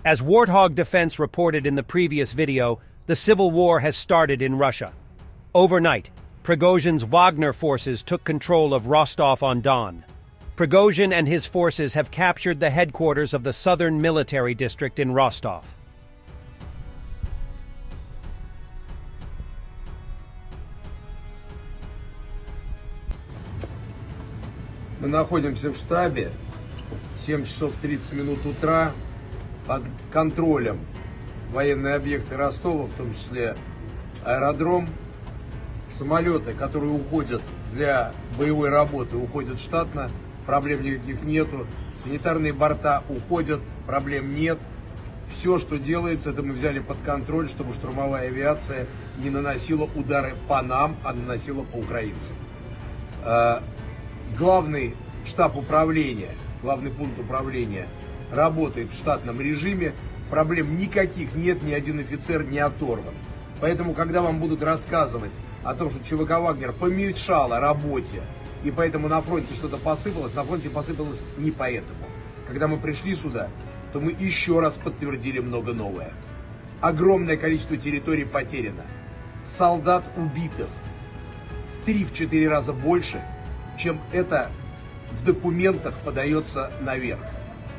As Warthog Defense reported in the previous video, the civil war has started in Russia. Overnight, Prigozhin's Wagner forces took control of Rostov-on-Don. Prigozhin and his forces have captured the headquarters of the Southern Military District in Rostov. Мы находимся в штабе, 7 часов 30 минут утра, под контролем военные объекты Ростова, в том числе аэродром. Самолеты, которые уходят для боевой работы, уходят штатно, проблем никаких нету. Санитарные борта уходят, проблем нет. Все, что делается, это мы взяли под контроль, чтобы штурмовая авиация не наносила удары по нам, а наносила по украинцам. Главный штаб управления, главный пункт управления работает в штатном режиме. Проблем никаких нет, ни один офицер не оторван. Поэтому, когда вам будут рассказывать о том, что ЧВК «Вагнер» помешало работе, и поэтому на фронте что-то посыпалось, на фронте посыпалось не поэтому. Когда мы пришли сюда, то мы еще раз подтвердили много новое. Огромное количество территорий потеряно. Солдат убитых в 3-4 раза больше, чем это в документах подается наверх.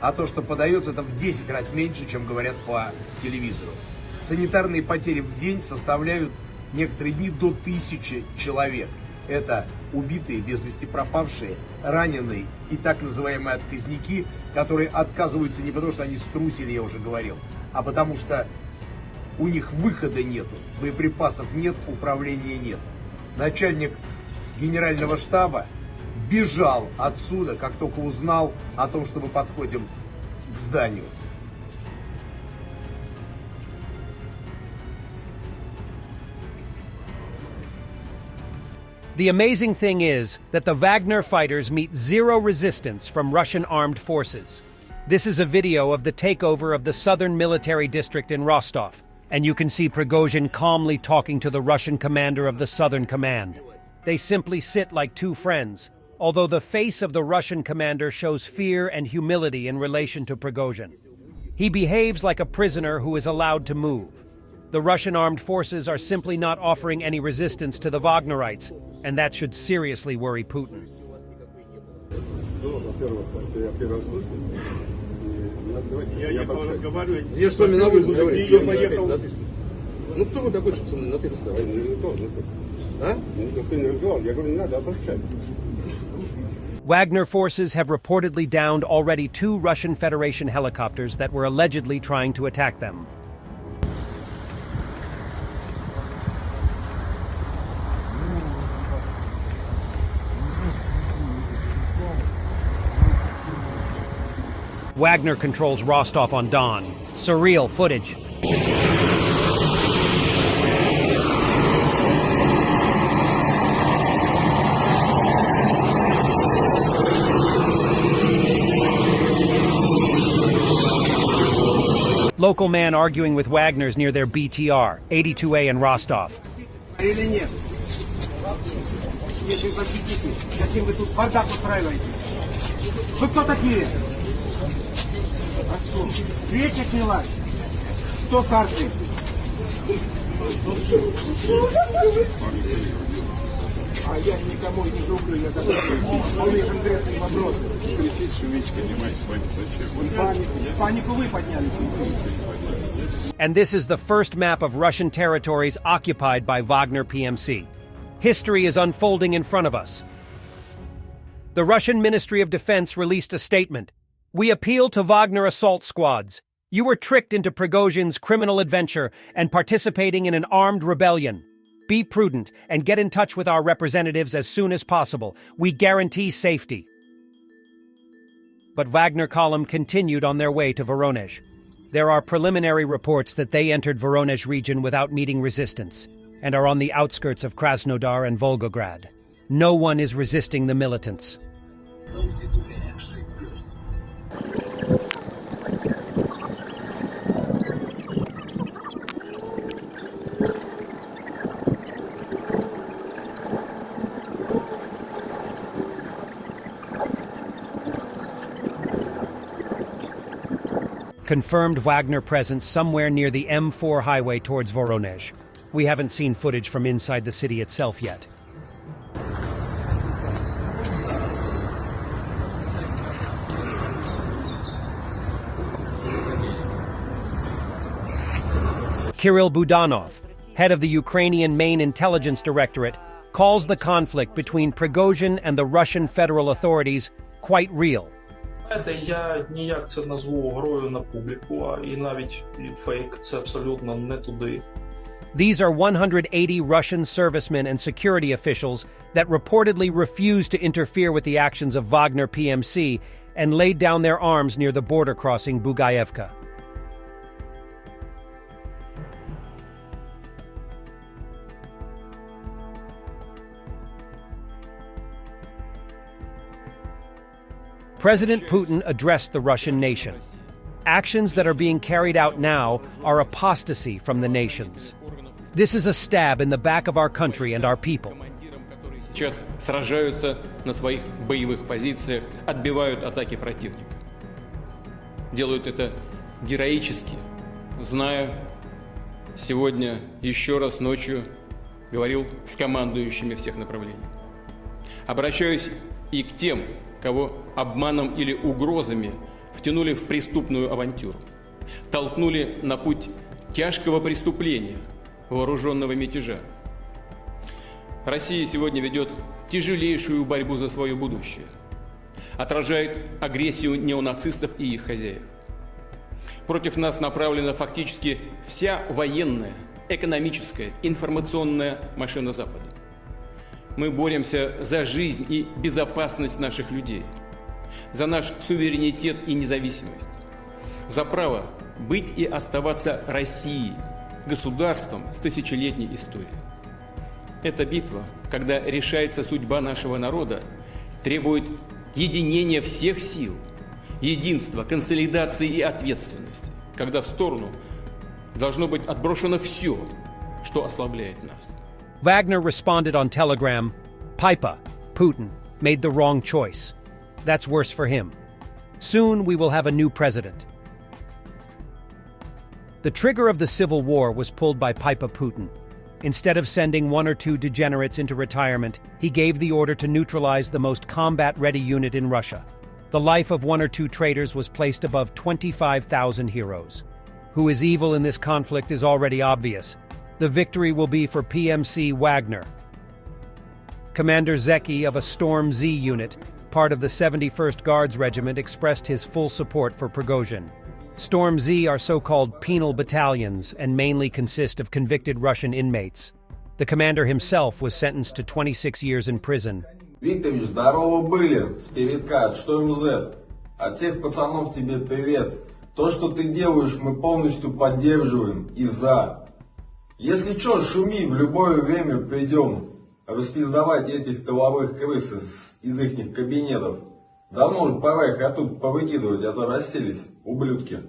А то, что подается, это в 10 раз меньше, чем говорят по телевизору. Санитарные потери в день составляют некоторые дни до 1000 человек. Это убитые, без вести пропавшие, раненые и так называемые отказники, которые отказываются не потому, что они струсили, я уже говорил, а потому что у них выхода нету, боеприпасов нет, управления нет. Начальник генерального штаба бежал отсюда, как только узнал о том, что мы подходим к зданию. The amazing thing is that the Wagner fighters meet zero resistance from Russian armed forces. This is a video of the takeover of the Southern Military District in Rostov, and you can see Prigozhin calmly talking to the Russian commander of the Southern Command. They simply sit like two friends, although the face of the Russian commander shows fear and humility in relation to Prigozhin. He behaves like a prisoner who is allowed to move. The Russian armed forces are simply not offering any resistance to the Wagnerites, and that should seriously worry Putin. Я с вами на вы разговариваю. Что поехал? Ну кто вы такой, чтобы со мной на ты разговаривать? А? Никто не разговаривал. Я говорю, не надо обобщать. Wagner forces have reportedly downed already 2 Russian Federation helicopters that were allegedly trying to attack them. Wagner controls Rostov-on-Don. Surreal footage. Local man arguing with Wagners near their BTR, 82A in Rostov. Или нет? Если защитите, зачем вы тут бардак устраиваете? Вы кто такие? А что? Третья сняла? Кто старший? А я никому не зубрю, я задаю вполне конкретные вопросы. Кричить, шуметь, поднимать панику. Зачем? Панику вы подняли. And this is the first map of Russian territories occupied by Wagner PMC. History is unfolding in front of us. The Russian Ministry of Defense released a statement. We appeal to Wagner assault squads. You were tricked into Prigozhin's criminal adventure and participating in an armed rebellion. Be prudent and get in touch with our representatives as soon as possible. We guarantee safety. But Wagner column continued on their way to Voronezh. There are preliminary reports that they entered Voronezh region without meeting resistance and are on the outskirts of Krasnodar and Volgograd. No one is resisting the militants. confirmed Wagner presence somewhere near the M4 highway towards Voronezh. We haven't seen footage from inside the city itself yet. Kirill Budanov, head of the Ukrainian main intelligence directorate, calls the conflict between Prigozhin and the Russian federal authorities quite real. Я ніяк це назву грою на публіку, і навіть фейк – це абсолютно не туди. These are 180 Russian servicemen and security officials that reportedly refused to interfere with the actions of Wagner PMC and laid down their arms near the border crossing Bugaevka. President Putin addressed the Russian nation. Actions that are being carried out now are apostasy from the nations. This is a stab in the back of our country and our people. Сейчас сражаются на своих боевых позициях, отбивают атаки противника. Делают это героически, зная, сегодня еще раз ночью говорил с командующими всех направлений. Обращаюсь и к тем, кого обманом или угрозами втянули в преступную авантюру, толкнули на путь тяжкого преступления, вооруженного мятежа. Россия сегодня ведет тяжелейшую борьбу за свое будущее, отражает агрессию неонацистов и их хозяев. Против нас направлена фактически вся военная, экономическая, информационная машина Запада. Мы боремся за жизнь и безопасность наших людей, за наш суверенитет и независимость, за право быть и оставаться Россией, государством с тысячелетней историей. Эта битва, когда решается судьба нашего народа, требует единения всех сил, единства, консолидации и ответственности, когда в сторону должно быть отброшено все, что ослабляет нас. Wagner responded on Telegram, "Pipa, Putin, made the wrong choice. That's worse for him. Soon we will have a new president." The trigger of the civil war was pulled by Pipa Putin. Instead of sending one or two degenerates into retirement, he gave the order to neutralize the most combat-ready unit in Russia. The life of one or two traitors was placed above 25,000 heroes. Who is evil in this conflict is already obvious. The victory will be for PMC Wagner. Commander Zeki of a Storm Z unit, part of the 71st Guards Regiment, expressed his full support for Prigozhin. Storm Z are so-called penal battalions and mainly consist of convicted Russian inmates. The commander himself was sentenced to 26 years in prison. Викторович, здорово были, с передка, что МЗ? От всех пацанов тебе привет. То, что ты делаешь, мы полностью поддерживаем и за. Если что, шуми, в любое время придем распиздавать этих тыловых крыс из их кабинетов. Давно уже пора их оттуда повыкидывать, а то расселись, ублюдки.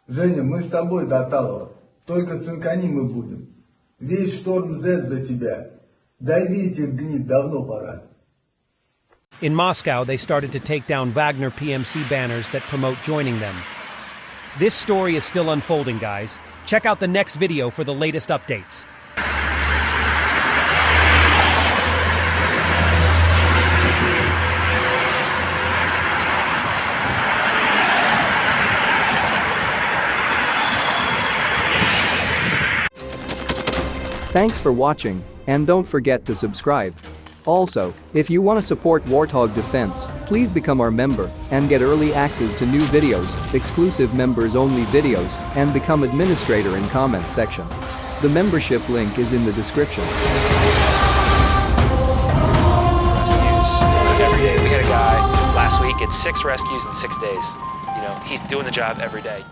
Женя, мы с тобой до Талова. Только цинкани мы будем. Весь Шторм Z за тебя. Дави этих гнид, давно пора. In Moscow, they started to take down Wagner PMC banners that promote joining them. This story is still unfolding, guys. Check out the next video for the latest updates. Thanks for watching, and don't forget to subscribe. Also, if you want to support Warthog Defense, please become our member and get early access to new videos, exclusive members-only videos, and become administrator in comment section. The membership link is in the description. Rescues every day. We had a guy last week at 6 rescues in 6 days. You know, he's doing the job every day.